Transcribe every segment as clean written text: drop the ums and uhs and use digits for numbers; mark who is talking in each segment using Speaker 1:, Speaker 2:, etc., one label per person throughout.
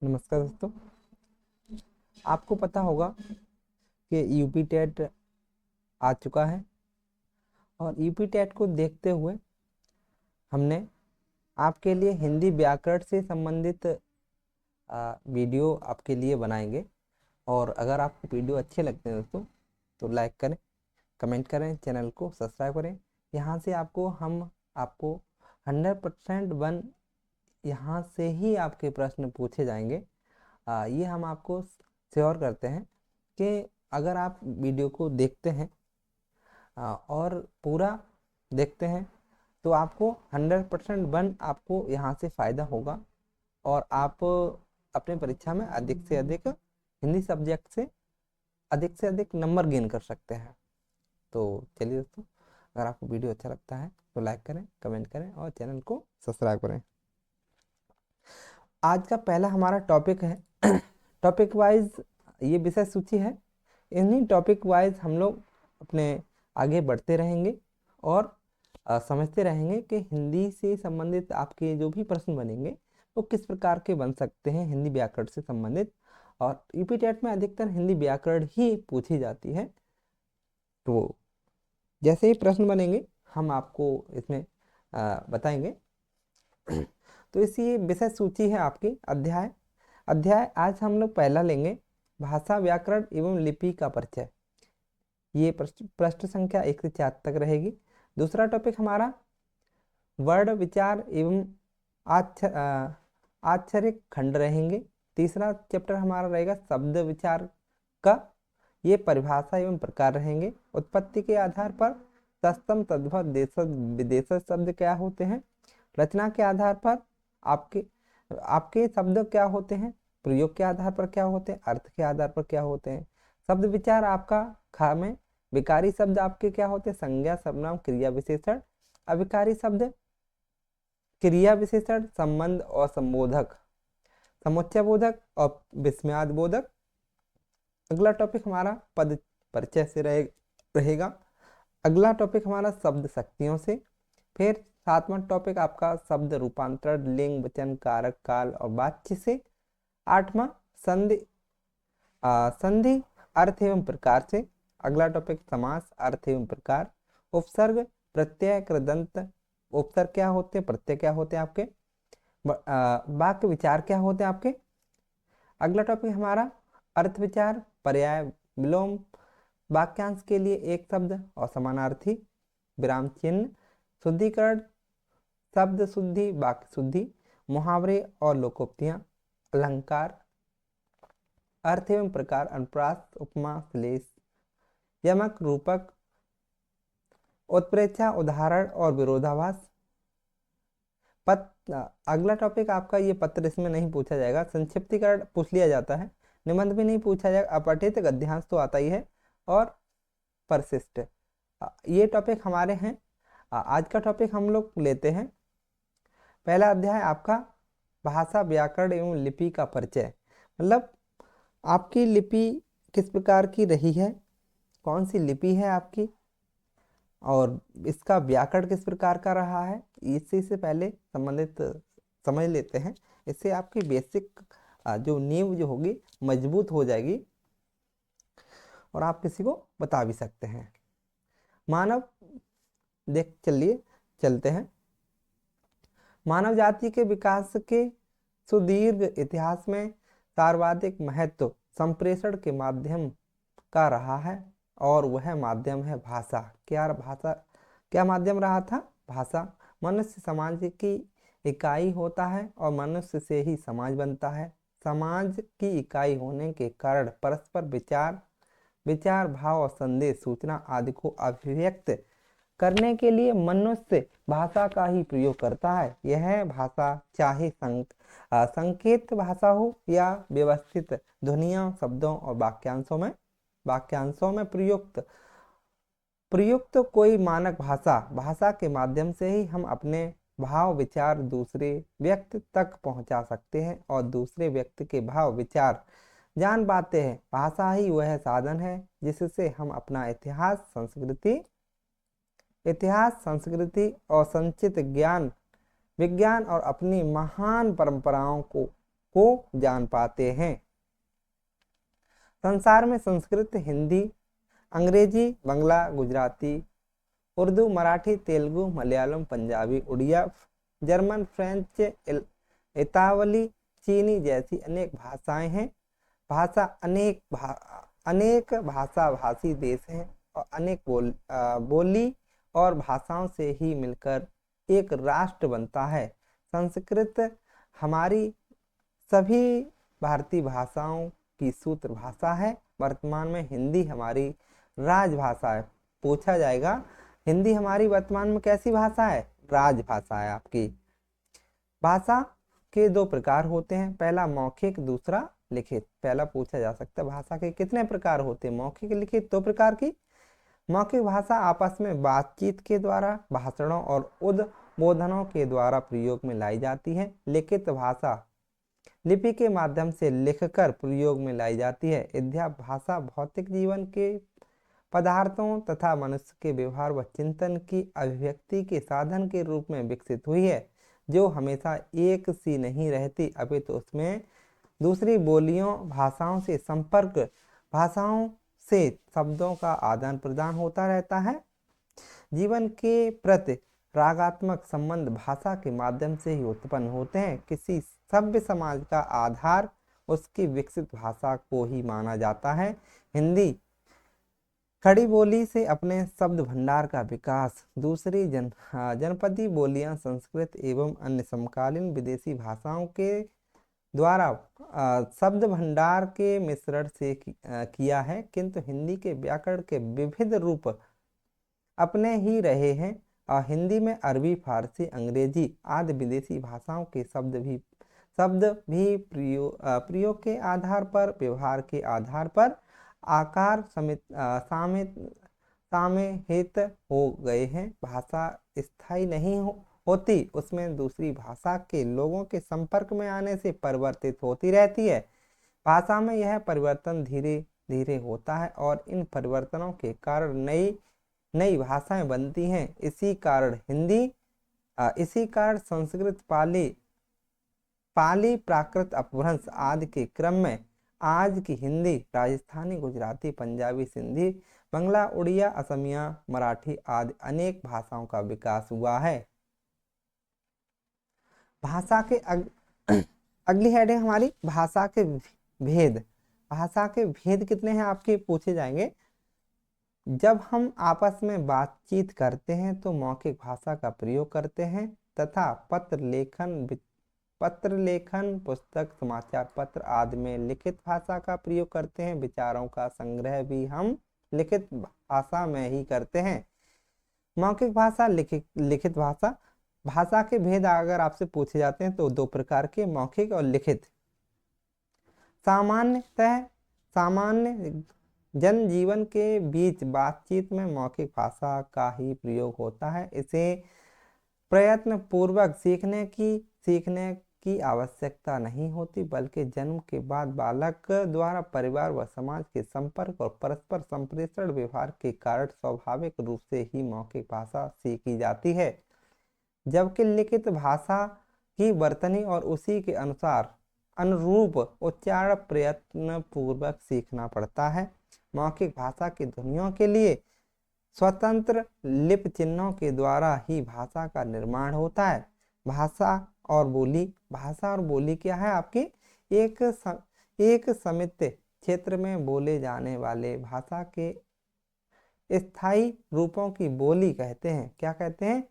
Speaker 1: नमस्कार दोस्तों। आपको पता होगा कि यूपी टेट आ चुका है और यूपी टेट को देखते हुए हमने आपके लिए हिंदी व्याकरण से संबंधित वीडियो आपके लिए बनाएंगे। और अगर आपको वीडियो अच्छे लगते हैं दोस्तों तो लाइक करें, कमेंट करें, चैनल को सब्सक्राइब करें। यहाँ से हम आपको 100% वन यहाँ से ही आपके प्रश्न पूछे जाएंगे। ये हम आपको श्योर करते हैं कि अगर आप वीडियो को देखते हैं और पूरा देखते हैं तो आपको 100% वन आपको यहाँ से फ़ायदा होगा और आप अपने परीक्षा में अधिक से अधिक हिंदी सब्जेक्ट से अधिक नंबर गेन कर सकते हैं। तो चलिए दोस्तों, अगर आपको वीडियो अच्छा लगता है तो लाइक करें, कमेंट करें और चैनल को सब्सक्राइब करें। आज का पहला हमारा टॉपिक है टॉपिक वाइज ये विषय सूची है। इन्हीं टॉपिक वाइज हम लोग अपने आगे बढ़ते रहेंगे और समझते रहेंगे कि हिंदी से संबंधित आपके जो भी प्रश्न बनेंगे वो किस प्रकार के बन सकते हैं हिंदी व्याकरण से संबंधित। और यूपी टेट में अधिकतर हिंदी व्याकरण ही पूछी जाती है। तो जैसे ही प्रश्न बनेंगे हम आपको इसमें बताएंगे। तो इसी विषय सूची है आपकी अध्याय अध्याय आज हम लोग पहला लेंगे भाषा, व्याकरण एवं लिपि का परिचय। ये पृष्ठ संख्या 1 से 4 तक रहेगी। दूसरा टॉपिक हमारा वर्ण विचार एवं आक्षरिक खंड रहेंगे। तीसरा चैप्टर हमारा रहेगा शब्द विचार का, ये परिभाषा एवं प्रकार रहेंगे। उत्पत्ति के आधार पर तत्सम, तद्भव, देशज, विदेशज शब्द क्या होते हैं। रचना के आधार पर आपके आपके शब्द क्या होते हैं, प्रयोग के आधार पर क्या होते हैं, अर्थ के आधार पर क्या होते हैं। शब्द विचार आपका खा में विकारी शब्द आपके क्या होते हैं, संज्ञा, सर्वनाम, क्रिया विशेषण। अविकारी शब्द क्रिया विशेषण, संबंध और संबोधक, समुच्चय बोधक और विस्मयाद बोधक। अगला टॉपिक हमारा पद परिचय से रहेगा। अगला टॉपिक हमारा शब्द शक्तियों से। फिर 7वां टॉपिक आपका शब्द रूपांतरण, लिंग, वचन, कारक, काल और वाच्य से। 8वां संधि संधि अर्थ एवं प्रकार से। अगला टॉपिक समास, अर्थ एवं प्रकार। उपसर्ग, प्रत्यय, कृदंत। उपसर्ग क्या होते हैं, प्रत्यय क्या होते हैं आपके, वाक्य विचार क्या होते हैं आपके। अगला टॉपिक हमारा अर्थ विचार, पर्याय, विलोम, वाक्यांश के लिए एक शब्द और समानार्थी, विराम चिन्ह, शुद्धिकरण, शब्द शुद्धि, वाक्य शुद्धि, मुहावरे और लोकोक्तियां, अलंकार, अर्थ एवं प्रकार, अनुप्रास, उपमा, श्लेष, यमक, रूपक, उत्प्रेक्षा, उदाहरण और विरोधाभास। अगला टॉपिक आपका ये पत्र, इसमें नहीं पूछा जाएगा। संक्षिप्तीकरण पूछ लिया जाता है, निबंध भी नहीं पूछा जाएगा। अपठित गद्यांश तो आता ही है और परिशिष्ट, ये टॉपिक हमारे हैं। आज का टॉपिक हम लोग लेते हैं पहला अध्याय आपका भाषा, व्याकरण एवं लिपि का परिचय। मतलब आपकी लिपि किस प्रकार की रही है, कौन सी लिपि है आपकी और इसका व्याकरण किस प्रकार का रहा है, इसी से पहले संबंधित समझ लेते हैं। इससे आपकी बेसिक जो नींव जो होगी मजबूत हो जाएगी और आप किसी को बता भी सकते हैं। मानव चलते हैं। मानव जाति के विकास के सुदीर्घ इतिहास में सर्वाधिक महत्व संप्रेषण के माध्यम का रहा है और वह माध्यम है भाषा। क्या माध्यम रहा था, भाषा। मनुष्य समाज की इकाई होता है और मनुष्य से ही समाज बनता है। समाज की इकाई होने के कारण परस्पर विचार, भाव और संदेश, सूचना आदि को अभिव्यक्त करने के लिए मनुष्य भाषा का ही प्रयोग करता है। यह भाषा चाहे संकेत भाषा हो या व्यवस्थित ध्वनियों, शब्दों और वाक्यांशों में प्रयुक्त कोई मानक भाषा के माध्यम से ही हम अपने भाव विचार दूसरे व्यक्ति तक पहुंचा सकते हैं और दूसरे व्यक्ति के भाव विचार जान पाते हैं। भाषा ही वह साधन है जिससे हम अपना इतिहास, संस्कृति और संचित ज्ञान, विज्ञान और अपनी महान परंपराओं को को जान पाते हैं। संसार में संस्कृत, हिंदी, अंग्रेजी, बंगला, गुजराती, उर्दू, मराठी, तेलुगु, मलयालम, पंजाबी, उड़िया, जर्मन, फ्रेंच, इतावली, चीनी जैसी अनेक भाषाएं हैं। भाषा अनेक भाषा भाषी देश हैं और अनेक बोली और भाषाओं से ही मिलकर एक राष्ट्र बनता है। संस्कृत हमारी सभी भारतीय भाषाओं की सूत्र भाषा है। वर्तमान में हिंदी हमारी राजभाषा है। पूछा जाएगा हिंदी हमारी वर्तमान में कैसी भाषा है? राजभाषा है आपकी। भाषा के दो प्रकार होते हैं, पहला मौखिक, दूसरा लिखित। पहला पूछा जा सकता है भाषा के कितने प्रकार होते हैं? मौखिक, लिखित, दो प्रकार की। मौखिक भाषा आपस में बातचीत के द्वारा, भाषणों और उद्बोधनों के द्वारा प्रयोग में लाई जाती है। लिखित भाषा लिपि के माध्यम से लिखकर प्रयोग में लाई जाती है। इत्यादि भाषा भौतिक जीवन के पदार्थों तथा मनुष्य के व्यवहार व चिंतन की अभिव्यक्ति के साधन के रूप में विकसित हुई है, जो हमेशा एक सी नहीं रहती, अपितु उसमें दूसरी बोलियों, भाषाओं से संपर्क, भाषाओं से शब्दों का आदान प्रदान होता रहता है। जीवन के प्रति रागात्मक संबंध भाषा के माध्यम से ही उत्पन्न होते हैं। किसी सभ्य समाज का आधार उसकी विकसित भाषा को ही माना जाता है। हिंदी खड़ी बोली से अपने शब्द भंडार का विकास, दूसरी जनपदी बोलियां संस्कृत एवं अन्य समकालीन विदेशी भाषाओं के द्वारा शब्द भंडार के मिश्रण से किया है, किंतु हिंदी के व्याकरण के विविध रूप अपने ही रहे हैं और हिंदी में अरबी, फारसी, अंग्रेजी आदि विदेशी भाषाओं के शब्द भी प्रयोग के आधार पर, व्यवहार के आधार पर, आकार सामयिक हो गए हैं। भाषा स्थायी नहीं होती, उसमें दूसरी भाषा के लोगों के संपर्क में आने से परिवर्तित होती रहती है। भाषा में यह परिवर्तन धीरे धीरे होता है और इन परिवर्तनों के कारण नई भाषाएं बनती हैं। इसी कारण संस्कृत, पाली, प्राकृत, अपभ्रंश आदि के क्रम में आज की हिंदी, राजस्थानी, गुजराती, पंजाबी, सिंधी, बंगला, उड़िया, असमिया, मराठी आदि अनेक भाषाओं का विकास हुआ है। भाषा के अगली हेडिंग हमारी भाषा के भेद। भाषा के भेद कितने हैं आपके पूछे जाएंगे। जब हम आपस में बातचीत करते हैं तो मौखिक भाषा का प्रयोग करते हैं तथा पत्र लेखन, पुस्तक, समाचार पत्र आदि में लिखित भाषा का प्रयोग करते हैं। विचारों का संग्रह भी हम लिखित भाषा में ही करते हैं। मौखिक भाषा, लिखित भाषा। भाषा के भेद अगर आपसे पूछे जाते हैं तो दो प्रकार के, मौखिक और लिखित। सामान्य जनजीवन के बीच बातचीत में मौखिक भाषा का ही प्रयोग होता है। इसे प्रयत्न पूर्वक सीखने की आवश्यकता नहीं होती, बल्कि जन्म के बाद बालक द्वारा परिवार व समाज के संपर्क और परस्पर संप्रेषण व्यवहार के कारण स्वाभाविक रूप से ही मौखिक भाषा सीखी जाती है, जबकि लिखित भाषा की वर्तनी और उसी के अनुरूप उच्चारण प्रयत्न पूर्वक सीखना पड़ता है। मौखिक भाषा की ध्वनियों के लिए स्वतंत्र लिपि चिन्हों के द्वारा ही भाषा का निर्माण होता है। भाषा और बोली क्या है आपकी? एक सीमित क्षेत्र में बोले जाने वाले भाषा के स्थायी रूपों की बोली कहते हैं। क्या कहते हैं?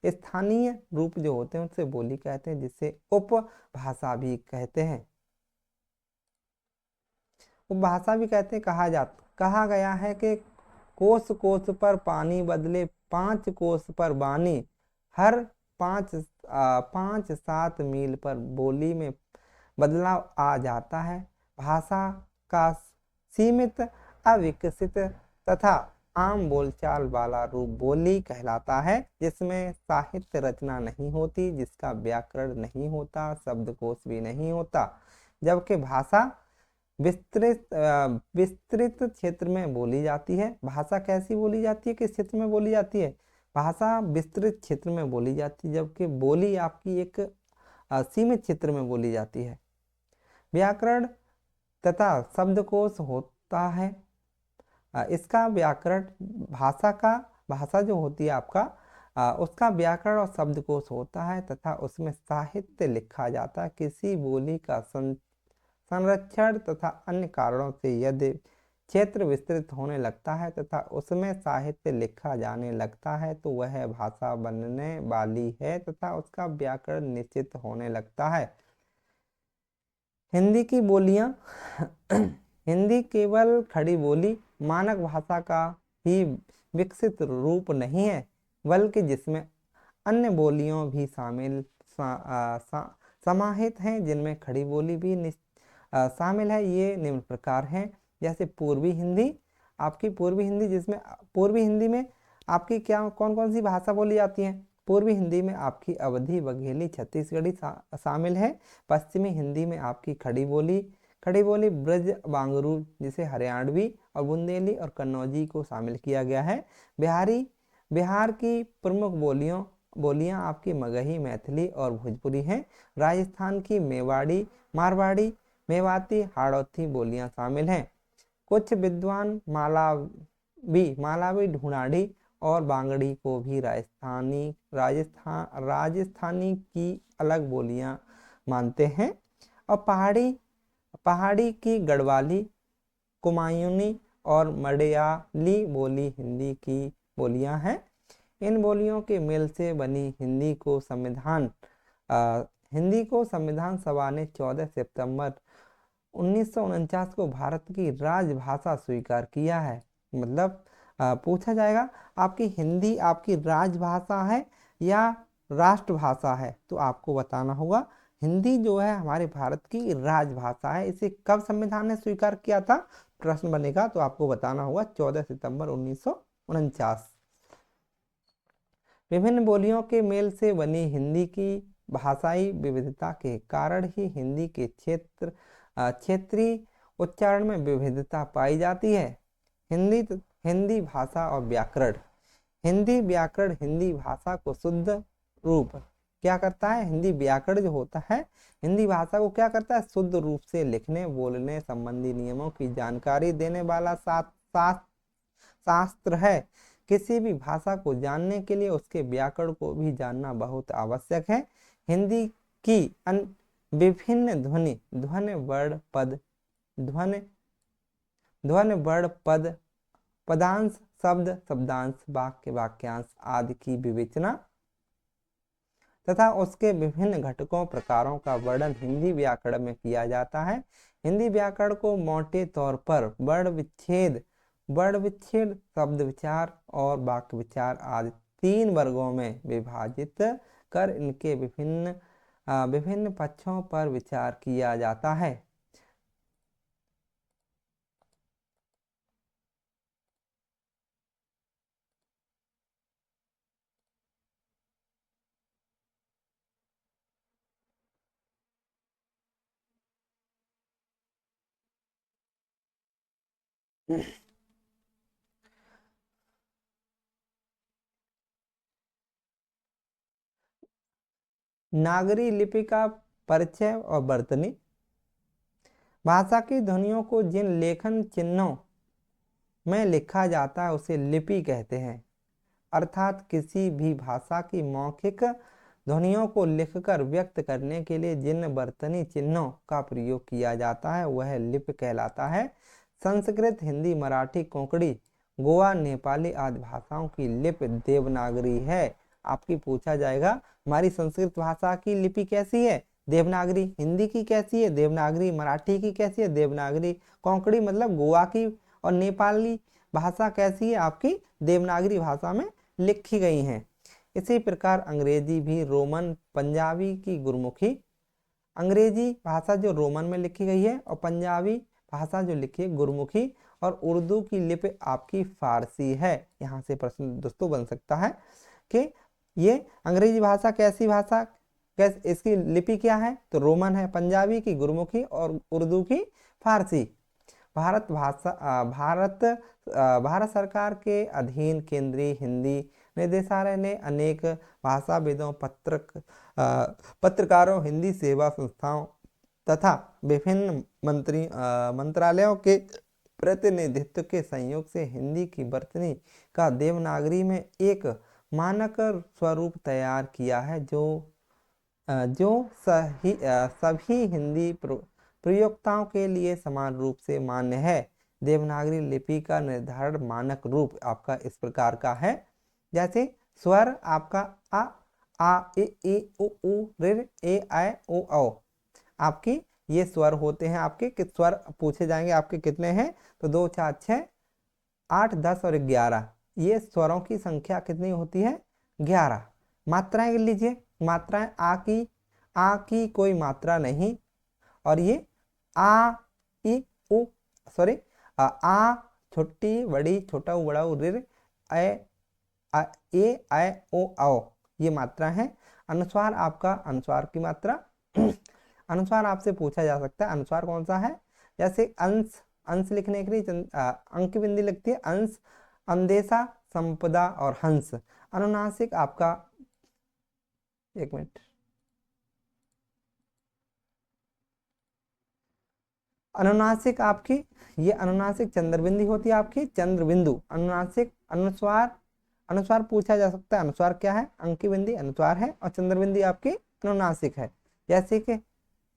Speaker 1: स्थानीय रूप जो होते हैं उनसे बोली कहते हैं, जिसे उपभाषा भी कहते हैं। उपभाषा भी कहते हैं। कहा गया है कि कोस कोस पर पानी बदले 5 कोस पर बानी, हर 5-7 मील पर बोली में बदलाव आ जाता है। भाषा का सीमित, अविकसित तथा आम बोलचाल वाला रूप बोली कहलाता है, जिसमें साहित्य रचना नहीं होती, जिसका व्याकरण नहीं होता, शब्दकोश भी नहीं होता। जबकि भाषा विस्तृत क्षेत्र में बोली जाती है। भाषा कैसी बोली जाती है, किस क्षेत्र में बोली जाती है? भाषा विस्तृत क्षेत्र में बोली जाती है, जबकि बोली आपकी एक सीमित क्षेत्र में बोली जाती है। व्याकरण तथा शब्दकोश होता है। इसका व्याकरण भाषा जो होती है आपका, उसका व्याकरण और शब्दकोश होता है तथा उसमें साहित्य लिखा जाता है। किसी बोली का संरक्षण तथा अन्य कारणों से यदि क्षेत्र विस्तृत होने लगता है तथा उसमें साहित्य लिखा जाने लगता है तो वह भाषा बनने वाली है तथा उसका व्याकरण निश्चित होने लगता है। हिंदी की बोलियां हिंदी केवल खड़ी बोली मानक भाषा का ही विकसित रूप नहीं है, बल्कि जिसमें अन्य बोलियों भी समाहित हैं, जिनमें खड़ी बोली भी शामिल है। ये निम्न प्रकार हैं। जैसे पूर्वी हिंदी, आपकी पूर्वी हिंदी, जिसमें पूर्वी हिंदी में आपकी क्या कौन कौन सी भाषा बोली जाती है? पूर्वी हिंदी में आपकी अवधी, बघेली, छत्तीसगढ़ी शामिल है। पश्चिमी हिंदी में आपकी खड़ी बोली ब्रज बांगरू, जिसे हरियाणवी और बुंदेली और कन्नौजी को शामिल किया गया है। बिहार की प्रमुख बोलियां आपकी मगही, मैथिली और भोजपुरी हैं। राजस्थान की मेवाड़ी, मारवाड़ी, मेवाती, हाड़ौती बोलियां शामिल हैं। कुछ विद्वान मालावी, ढूंढाड़ी और बांगड़ी को भी राजस्थानी की अलग बोलियां मानते हैं। और पहाड़ी की गढ़वाली, कुमायूनी और मलयाली बोली हिंदी की बोलियां हैं। इन बोलियों के मेल से बनी हिंदी को संविधान सभा ने 14 सितंबर 1949 को भारत की राजभाषा स्वीकार किया है। मतलब पूछा जाएगा आपकी हिंदी आपकी राजभाषा है या राष्ट्रभाषा है, तो आपको बताना होगा हिंदी जो है हमारे भारत की राजभाषा है। इसे कब संविधान ने स्वीकार किया था, प्रश्न बनेगा, तो आपको बताना होगा 14 सितंबर 1949। विभिन्न बोलियों के मेल से बनी हिंदी की भाषाई विविधता के कारण ही हिंदी के क्षेत्रीय उच्चारण में विविधता पाई जाती है। हिंदी भाषा और व्याकरण। हिंदी व्याकरण हिंदी भाषा को शुद्ध रूप क्या करता है? हिंदी व्याकरण जो होता है हिंदी भाषा को क्या करता है? शुद्ध रूप से लिखने बोलने संबंधी नियमों की जानकारी देने वाला शास्त्र है। किसी भी भाषा को जानने के लिए उसके व्याकरण को भी जानना बहुत आवश्यक है। हिंदी की विभिन्न ध्वनि वर्ण पद पदांश शब्दांश वाक्य वाक्यांश आदि की विवेचना तथा उसके विभिन्न घटकों प्रकारों का वर्णन हिंदी व्याकरण में किया जाता है। हिंदी व्याकरण को मोटे तौर पर वर्ण विच्छेद, शब्द विचार और वाक्य विचार आदि 3 वर्गों में विभाजित कर इनके विभिन्न पक्षों पर विचार किया जाता है। नागरी लिपि का परिचय और वर्तनी। भाषा की ध्वनियों को जिन लेखन चिन्हों में लिखा जाता है उसे लिपि कहते हैं। अर्थात किसी भी भाषा की मौखिक ध्वनियों को लिखकर व्यक्त करने के लिए जिन वर्तनी चिन्हों का प्रयोग किया जाता है वह लिपि कहलाता है। संस्कृत, हिंदी, मराठी, कोंकणी, गोवा, नेपाली आदि भाषाओं की लिपि देवनागरी है। आपकी पूछा जाएगा हमारी संस्कृत भाषा की लिपि कैसी है? देवनागरी। हिंदी की कैसी है? देवनागरी। मराठी की कैसी है? देवनागरी। कोंकणी मतलब गोवा की और नेपाली भाषा कैसी है? आपकी देवनागरी भाषा में लिखी गई हैं। इसी प्रकार अंग्रेजी भी रोमन, पंजाबी की गुरमुखी, अंग्रेजी भाषा जो रोमन में लिखी गई है और पंजाबी भाषा जो लिखी है गुरमुखी, और उर्दू की लिपि आपकी फारसी है। यहाँ से प्रश्न दोस्तों बन सकता है कि ये अंग्रेजी भाषा कैसी भाषा, इसकी लिपि क्या है? तो रोमन है, पंजाबी की गुरमुखी और उर्दू की फारसी। भारत सरकार के अधीन केंद्रीय हिंदी निदेशालय ने अनेक भाषाविदों, पत्रकारों, हिंदी सेवा संस्थाओं तथा विभिन्न मंत्रालयों के प्रतिनिधित्व के संयोग से हिंदी की वर्तनी का देवनागरी में एक मानक स्वरूप तैयार किया है, जो सभी हिंदी प्रयोक्ताओं के लिए समान रूप से मान्य है। देवनागरी लिपि का निर्धारण मानक रूप आपका इस प्रकार का है, जैसे स्वर आपका आ ए उ ऋ ए ऐ ओ औ, आपकी ये स्वर होते हैं। आपके स्वर पूछे जाएंगे आपके कितने हैं, तो 2 4 6 8 10 और 11, ये स्वरों की संख्या कितनी होती है, 11। मात्राएं लीजिए, मात्राएं आ की कोई मात्रा नहीं, और ये आ ई उ सॉरी आ छोटी बड़ी छोटा बड़ा ऋ ए ऐ ओ औ, ये मात्रा है। अनुस्वार आपका अनुस्वार की मात्रा अनुस्वार आपसे पूछा जा सकता है, अनुस्वार कौन सा है, जैसे अंश, अंश लिखने के लिए अंक बिंदी लगती है, अंश, अंदेशा, संपदा और हंस। अनुनासिक आपका, एक मिनट, अनुनासिक आपकी ये अनुनासिक चंद्रबिंदी होती है, आपकी चंद्रबिंदु। अनुनासिक अनुस्वार, अनुस्वार पूछा जा सकता है, अनुस्वार क्या है, अंकी बिंदी अनुस्वार है, और चंद्रबिंदी आपकी अनुनासिक है। जैसे कि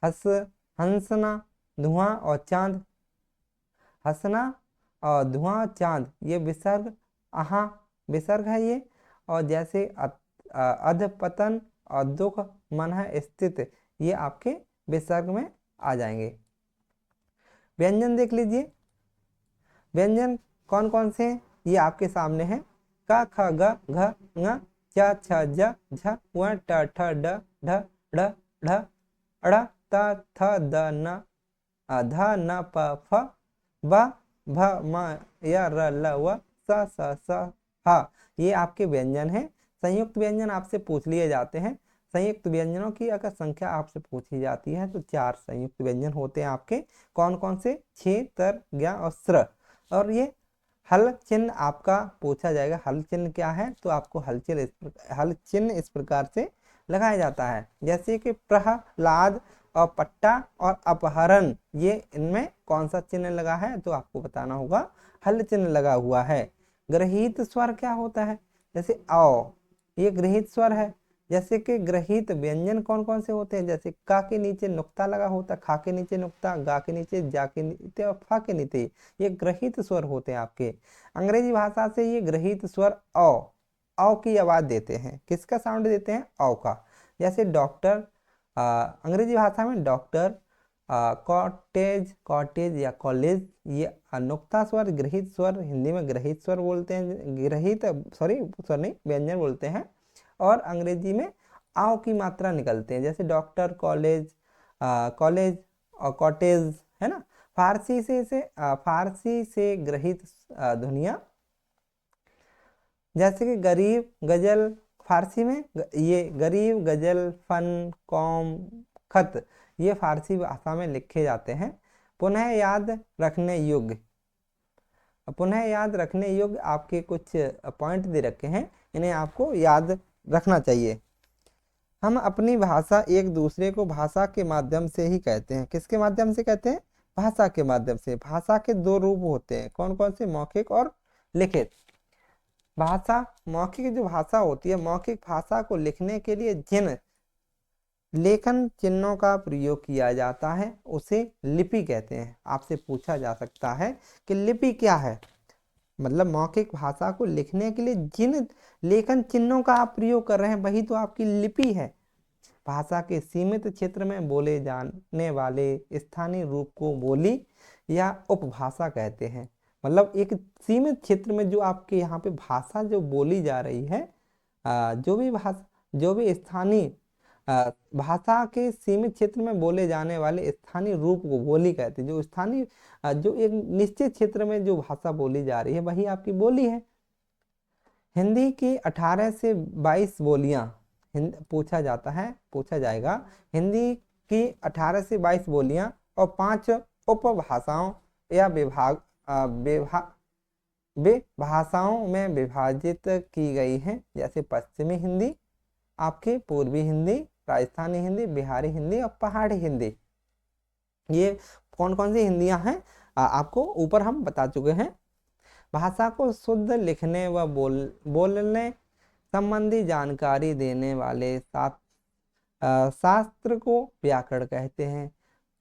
Speaker 1: हंस, हंसना, धुआं और चांद, हंसना और धुआं चांद, ये विसर्ग, आहा विसर्ग है ये। और जैसे अधपतन और दुख मन है स्थित, ये आपके विसर्ग में आ जाएंगे। व्यंजन देख लीजिए, व्यंजन कौन कौन से हैं, ये आपके सामने हैं। क ख ग घ ङ च छ ज झ व ट ठ ड ढ ढ ढ ड़ त थ द न ध न प फ ब भ म य र ल व स ह, ये आपके व्यंजन हैं। संयुक्त व्यंजन आपसे पूछ लिए जाते हैं। संयुक्त व्यंजनों की अगर संख्या आपसे पूछी जाती है तो 4 संयुक्त व्यंजन होते हैं आपके। कौन कौन से, छ, तर, ज्ञ और स्र। और ये हल चिन्ह आपका पूछा जाएगा, हल चिन्ह क्या है, तो आपको हल चिन्ह इस प्रकार से लगाया जाता है, जैसे कि प्रहलाद और पट्टा और अपहरण, ये इनमें कौन सा चिन्ह लगा है, तो आपको बताना होगा हल चिन्ह लगा हुआ है। गृहीत स्वर क्या होता है, जैसे औ, ये गृहीत स्वर है। जैसे कि गृहीत व्यंजन कौन कौन से होते हैं, जैसे का के नीचे नुक्ता लगा होता है, खा के नीचे नुक्ता, गा के नीचे, जा के नीचे और फा के नीचे, ये गृहीत स्वर होते हैं आपके। अंग्रेजी भाषा से ये गृहीत स्वर औ की आवाज देते हैं, किसका साउंड देते हैं, औ का। जैसे डॉक्टर, अंग्रेजी भाषा में डॉक्टर, कॉटेज, कॉटेज या कॉलेज, ये नुक्ता स्वर गृहीत स्वर, हिंदी में गृहीत स्वर बोलते हैं, गृहीत सॉरी स्वर नहीं व्यंजन बोलते हैं। और अंग्रेजी में आओ की मात्रा निकलते हैं, जैसे डॉक्टर, कॉलेज, कॉलेज और कॉटेज, है ना। फारसी से गृहीत ध्वनियाँ, जैसे कि गरीब, गजल, फारसी में ये गरीब, गजल, फन, कौम, खत, ये फारसी भाषा में लिखे जाते हैं। पुनः याद रखने योग्य, पुनः याद रखने योग्य आपके कुछ पॉइंट दे रखे हैं, इन्हें आपको याद रखना चाहिए। हम अपनी भाषा एक दूसरे को भाषा के माध्यम से ही कहते हैं, किसके माध्यम से कहते हैं, भाषा के माध्यम से। भाषा के 2 रूप होते हैं, कौन कौन से, मौखिक और लिखित। भाषा, मौखिक जो भाषा होती है, मौखिक भाषा को लिखने के लिए जिन लेखन चिन्हों का प्रयोग किया जाता है उसे लिपि कहते हैं। आपसे पूछा जा सकता है कि लिपि क्या है, मतलब मौखिक भाषा को लिखने के लिए जिन लेखन चिन्हों का आप प्रयोग कर रहे हैं वही तो आपकी लिपि है। भाषा के सीमित क्षेत्र में बोले जाने वाले स्थानीय रूप को बोली या उपभाषा कहते हैं। मतलब एक सीमित क्षेत्र में जो आपके यहाँ पे भाषा जो बोली जा रही है, जो भी स्थानीय भाषा के सीमित क्षेत्र में बोले जाने वाले स्थानीय रूप को बोली कहते हैं। जो स्थानीय जो एक निश्चित क्षेत्र में जो भाषा बोली जा रही है वही आपकी बोली है। हिंदी की 18 से 22 बोलियां पूछा जाएगा। हिंदी की 18 से 22 बोलियां और 5 उपभाषाओं या वे भाषाओं में विभाजित की गई हैं, जैसे पश्चिमी हिंदी, आपकी पूर्वी हिंदी, राजस्थानी हिंदी, बिहारी हिंदी और पहाड़ी हिंदी। ये कौन कौन सी हिंदियां हैं आपको ऊपर हम बता चुके हैं। भाषा को शुद्ध लिखने व बोलने संबंधी जानकारी देने वाले शास्त्र को व्याकरण कहते हैं।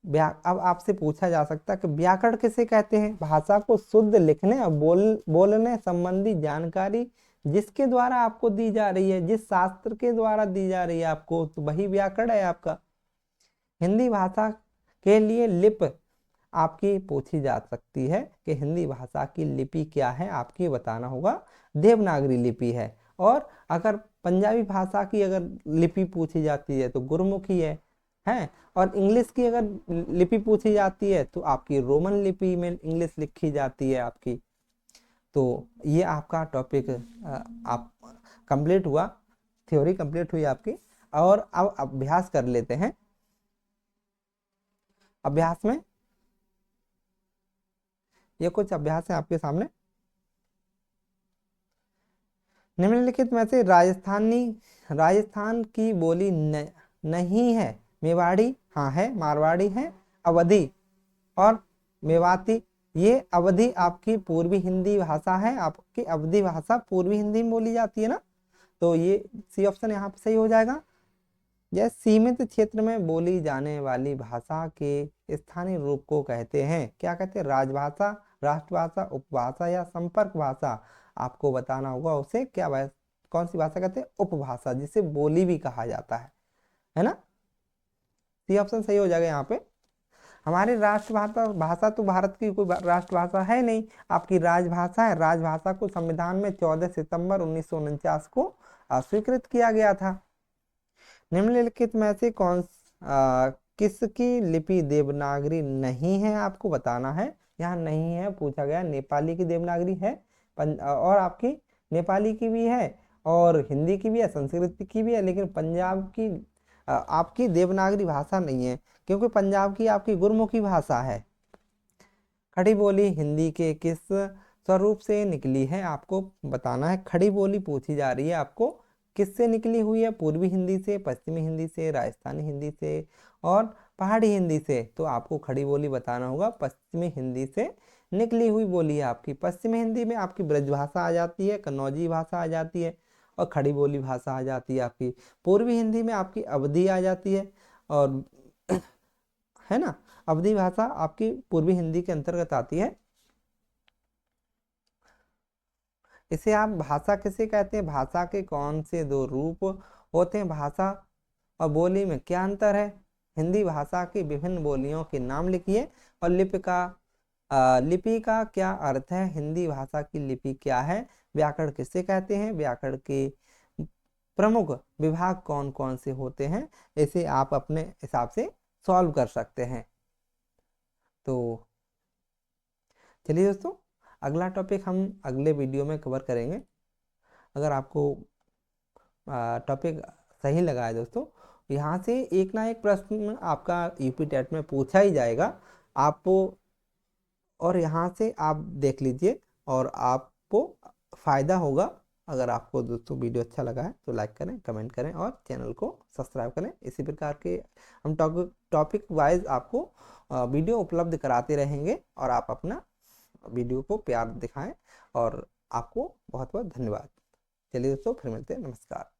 Speaker 1: अब आपसे पूछा जा सकता है कि व्याकरण किसे कहते हैं? भाषा को शुद्ध लिखने और बोलने संबंधी जानकारी जिसके द्वारा आपको दी जा रही है, जिस शास्त्र के द्वारा दी जा रही है आपको, तो वही व्याकरण है आपका। हिंदी भाषा के लिए लिप आपकी पूछी जा सकती है कि हिंदी भाषा की लिपि क्या है, आपकी बताना होगा देवनागरी लिपि है। और अगर पंजाबी भाषा की अगर लिपि पूछी जाती है तो गुरमुखी है। और इंग्लिश की अगर लिपि पूछी जाती है तो आपकी रोमन लिपि में इंग्लिश लिखी जाती है आपकी। तो ये आपका टॉपिक आप कंप्लीट हुआ, थ्योरी कंप्लीट हुई आपकी। और अब अभ्यास कर लेते हैं। अभ्यास में ये कुछ अभ्यास है आपके सामने। निम्नलिखित में से राजस्थान की बोली नहीं है। मेवाड़ी हाँ है, मारवाड़ी है, अवधी और मेवाती। ये अवधी आपकी पूर्वी हिंदी भाषा है, आपकी अवधी भाषा पूर्वी हिंदी में बोली जाती है ना, तो ये सी ऑप्शन यहाँ पे सही हो जाएगा। यह सीमित क्षेत्र में बोली जाने वाली भाषा के स्थानीय रूप को कहते हैं। क्या कहते हैं? राजभाषा, राष्ट्रभाषा, उपभाषा या संपर्क भाषा। आपको बताना होगा उसे क्या कौन सी भाषा कहते हैं? उपभाषा, जिसे बोली भी कहा जाता है ना। सी ऑप्शन सही हो जाएगा यहाँ पे। हमारी राष्ट्रभाषा भाषा तो भारत की कोई राष्ट्रभाषा है नहीं, आपकी राजभाषा है। राजभाषा को संविधान में 14 सितंबर 1949 को स्वीकृत किया गया था। निम्नलिखित में से किसकी लिपि देवनागरी नहीं है, आपको बताना है। यहाँ नहीं है पूछा गया। नेपाली की देवनागरी है, और आपकी नेपाली की भी है, और हिंदी की भी है, संस्कृत की भी है, लेकिन पंजाब की आपकी देवनागरी भाषा नहीं है, क्योंकि पंजाब की आपकी गुरमुखी भाषा है। खड़ी बोली हिंदी के किस स्वरूप से निकली है, आपको बताना है। खड़ी बोली पूछी जा रही है आपको, किससे निकली हुई है? पूर्वी हिंदी से, पश्चिमी हिंदी से, राजस्थानी हिंदी से और पहाड़ी हिंदी से। तो आपको खड़ी बोली बताना होगा पश्चिमी हिंदी से निकली हुई बोली है आपकी। पश्चिमी हिंदी में आपकी ब्रजभाषा आ जाती है, कन्नौजी भाषा आ जाती है और खड़ी बोली भाषा आ जाती है आपकी। पूर्वी हिंदी में आपकी अवधी आ जाती है, और है ना, अवधी भाषा आपकी पूर्वी हिंदी के अंतर्गत आती है। इसे आप भाषा किसे कहते हैं? भाषा के कौन से दो रूप होते हैं? भाषा और बोली में क्या अंतर है? हिंदी भाषा की विभिन्न बोलियों के नाम लिखिए। और लिपि का क्या अर्थ है? हिंदी भाषा की लिपि क्या है? व्याकरण किसे कहते हैं? व्याकरण के प्रमुख विभाग कौन कौन से होते हैं? इसे आप अपने हिसाब से सॉल्व कर सकते हैं। तो चलिए दोस्तों, अगला टॉपिक हम अगले वीडियो में कवर करेंगे। अगर आपको टॉपिक सही लगा है दोस्तों, यहाँ से एक ना एक प्रश्न आपका यूपी टेट में पूछा ही जाएगा आपको, और यहाँ से आप देख लीजिए और आपको फ़ायदा होगा। अगर आपको दोस्तों वीडियो अच्छा लगा है तो लाइक करें, कमेंट करें और चैनल को सब्सक्राइब करें। इसी प्रकार के हम टॉपिक वाइज आपको वीडियो उपलब्ध कराते रहेंगे, और आप अपना वीडियो को प्यार दिखाएं। और आपको बहुत बहुत धन्यवाद। चलिए दोस्तों, फिर मिलते हैं। नमस्कार।